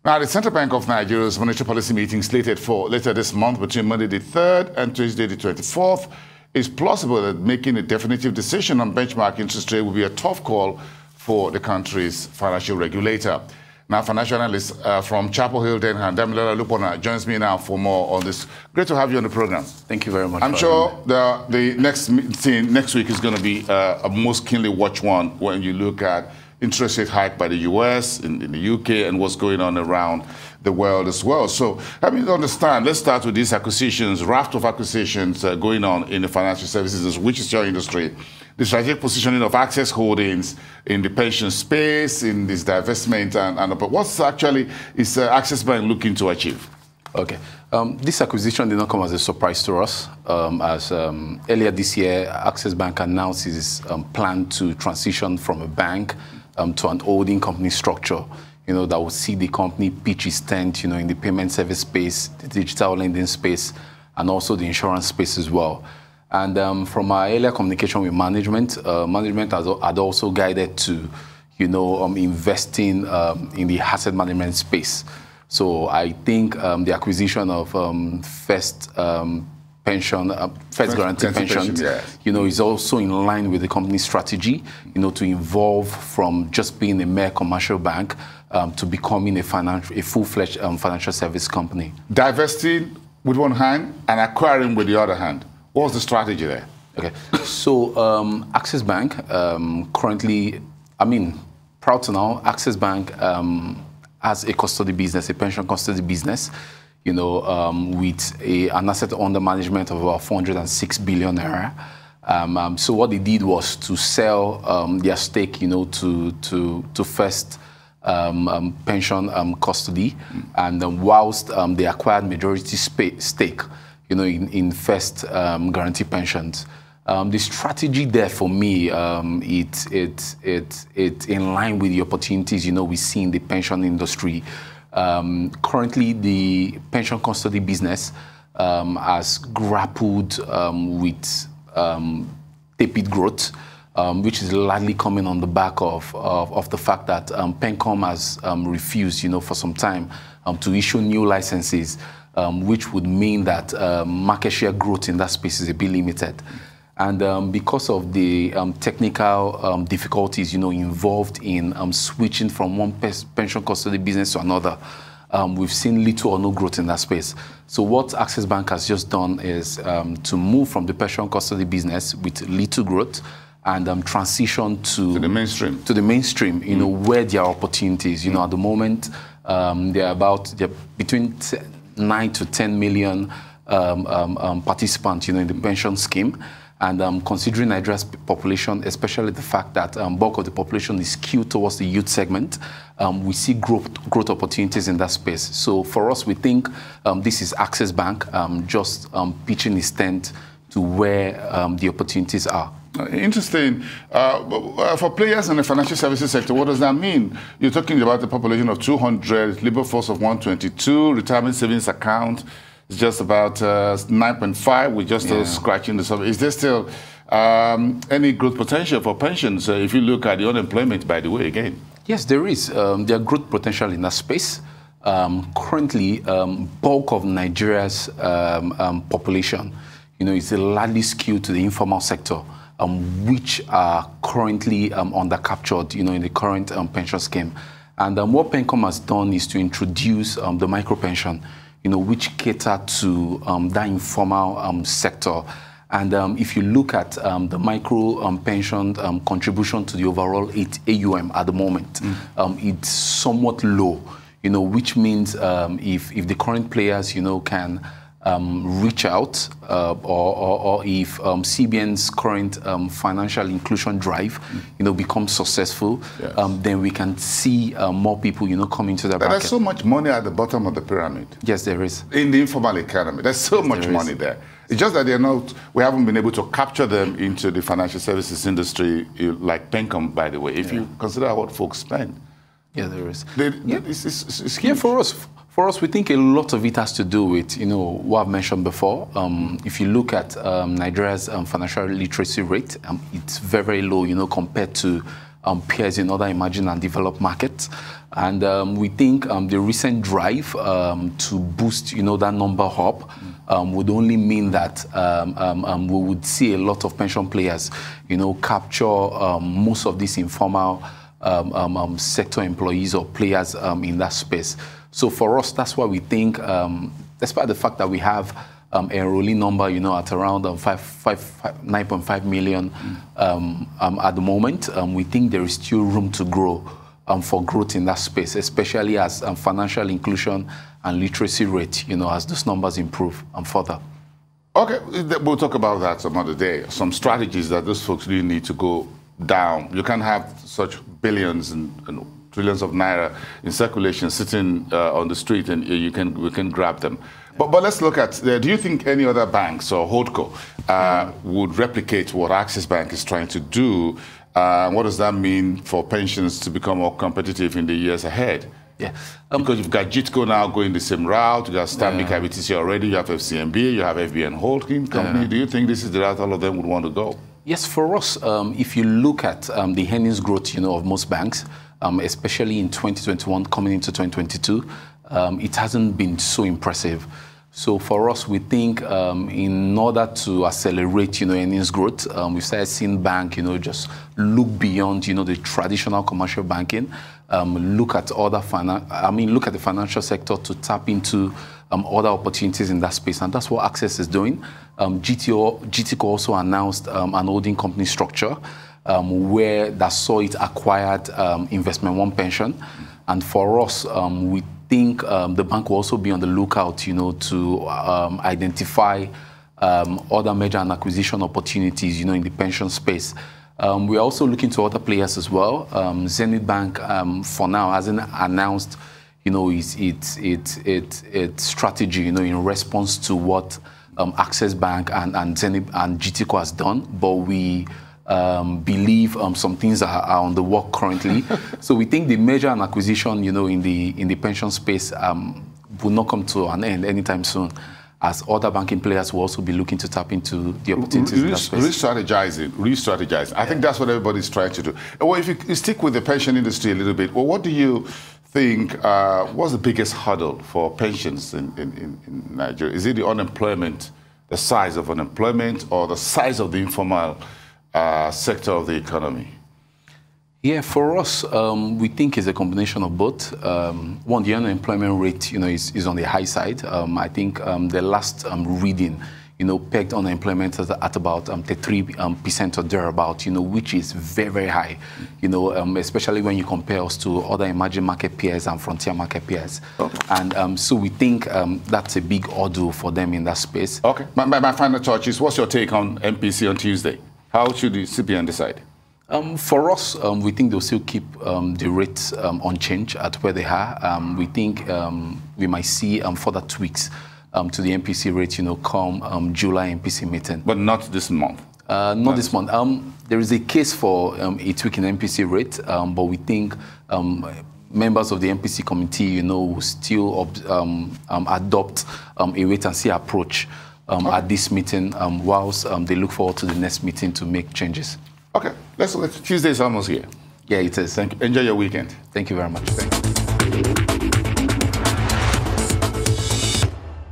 Now, the Central Bank of Nigeria's monetary policy meeting slated for later this month between Monday the 3rd and Tuesday the 24th. It's plausible that making a definitive decision on benchmark interest rate will be a tough call for the country's financial regulator. Now, financial analyst from Chapel Hill, Denham, Damilola Olupona, joins me now for more on this. Great to have you on the program. Thank you very much. I'm sure the next meeting next week is going to be a most keenly watched one when you look at interest rate hike by the US, in the UK, and what's going on around the world as well. So, let me understand. Let's start with these acquisitions, raft of acquisitions going on in the financial services, which is your industry. The strategic positioning of Access Holdings in the pension space, in this divestment, but what's actually is Access Bank looking to achieve? Okay. This acquisition did not come as a surprise to us. Earlier this year, Access Bank announced its plan to transition from a bank to an holding company structure, that will see the company pitch its tent, in the payment service space, the digital lending space, and also the insurance space as well. And from our earlier communication with management, management had also guided to, investing in the asset management space. So I think the acquisition of First Guarantee Pension, yes, is also in line with the company's strategy, to evolve from just being a mere commercial bank to becoming a full-fledged financial service company. Divesting with one hand and acquiring with the other hand. What's the strategy there? Okay, so Access Bank currently, proud to know, Access Bank has a custody business, a pension custody business, with an asset under management of about 406 billion naira. So what they did was to sell their stake, to First Pension Custody, and whilst they acquired majority stake, in First Guarantee Pensions. The strategy there for me, it's in line with the opportunities, we see in the pension industry. Currently, the pension custody business has grappled with tepid growth, which is largely coming on the back of the fact that PENCOM has refused, for some time to issue new licenses, which would mean that market share growth in that space is a bit limited. And because of the technical difficulties, involved in switching from one pension custody business to another, we've seen little or no growth in that space. So what Access Bank has just done is to move from the pension custody business with little growth and transition to the mainstream. Where there are opportunities. At the moment, they're between 9 to 10 million participants, in the pension scheme. And considering Nigeria's population, especially the fact that bulk of the population is skewed towards the youth segment, we see growth opportunities in that space. So for us, we think this is Access Bank just pitching its tent to where the opportunities are. Interesting. For players in the financial services sector, what does that mean? You're talking about the population of 200, labor force of 122, retirement savings account is just about 9.5. We're just still scratching the surface. Is there still any growth potential for pensions if you look at the unemployment, by the way, again? Yes, there is. There are growth potential in that space. Currently, bulk of Nigeria's population, is largely skewed to the informal sector, which are currently under-captured, in the current pension scheme. And what PENCOM has done is to introduce the micro-pension, which cater to that informal sector. And if you look at the micro-pension contribution to the overall AUM at the moment, it's somewhat low, which means if the current players, can reach out, or if CBN's current financial inclusion drive, becomes successful, yes, then we can see more people, come into the bracket. There's so much money at the bottom of the pyramid. Yes, there is. In the informal economy, there's so much money there. It's just that we haven't been able to capture them into the financial services industry, like PENCOM, by the way, if you consider what folks spend. Yeah, there is. It's huge. For us, we think a lot of it has to do with, what I've mentioned before. If you look at Nigeria's financial literacy rate, it's very, very low, compared to peers in other emerging and developed markets. And we think the recent drive to boost, that number up would only mean that we would see a lot of pension players, capture most of these informal sector employees or players in that space. So for us, that's why we think, despite the fact that we have enrollee number, at around 9.5 million at the moment, we think there is still room to grow for growth in that space, especially as financial inclusion and literacy rate, as those numbers improve further. Okay, we'll talk about that some other day. Some strategies that those folks really need to go down. You can't have such billions and trillions of naira in circulation sitting on the street, and we can grab them. But let's look at, do you think any other banks or holdco would replicate what Access Bank is trying to do? What does that mean for pensions to become more competitive in the years ahead? Yeah, because you've got JITCO now going the same route, you got Stanbic IBTC already, you have FCMB, you have FBN Holding Company. Do you think this is the route all of them would want to go? Yes, for us, if you look at the earnings growth, of most banks, especially in 2021 coming into 2022, it hasn't been so impressive. So for us, we think in order to accelerate, earnings growth, we've started seeing bank, just look beyond, the traditional commercial banking, look at other look at the financial sector to tap into other opportunities in that space, and that's what Access is doing. GTCO also announced an holding company structure where that saw it acquired Investment One Pension, and for us, we think the bank will also be on the lookout, to identify other merger and acquisition opportunities, in the pension space. We're also looking to other players as well. Zenith Bank, for now, hasn't announced, its strategy, in response to what Access Bank and Zenith and GTCO has done, but we believe some things are on the work currently. So we think the merger and acquisition, in the pension space will not come to an end anytime soon, as other banking players will also be looking to tap into the opportunities in that space. Re-strategize. I think that's what everybody's trying to do. Well, if you stick with the pension industry a little bit, well, what do you think was the biggest hurdle for pensions in Nigeria? Is it the unemployment, the size of unemployment, or the size of the informal sector of the economy? Yeah, for us, we think it's a combination of both. One, the unemployment rate, is on the high side. I think the last reading, pegged unemployment at about 33% or thereabout, which is very, very high, especially when you compare us to other emerging market peers and frontier market peers. Okay. And so we think that's a big hurdle for them in that space. Okay. My final touch is, what's your take on MPC on Tuesday? How should the CBN decide? For us, we think they'll still keep the rates unchanged at where they are. We think we might see further tweaks to the MPC rate, come July MPC meeting. But not this month? Not this month. There is a case for a tweak in MPC rate, but we think members of the MPC committee, will still adopt a wait-and-see approach at this meeting, whilst they look forward to the next meeting to make changes. Okay, Tuesday is almost here. Yeah, it is. Thank you. Enjoy your weekend. Thank you very much. Thank you.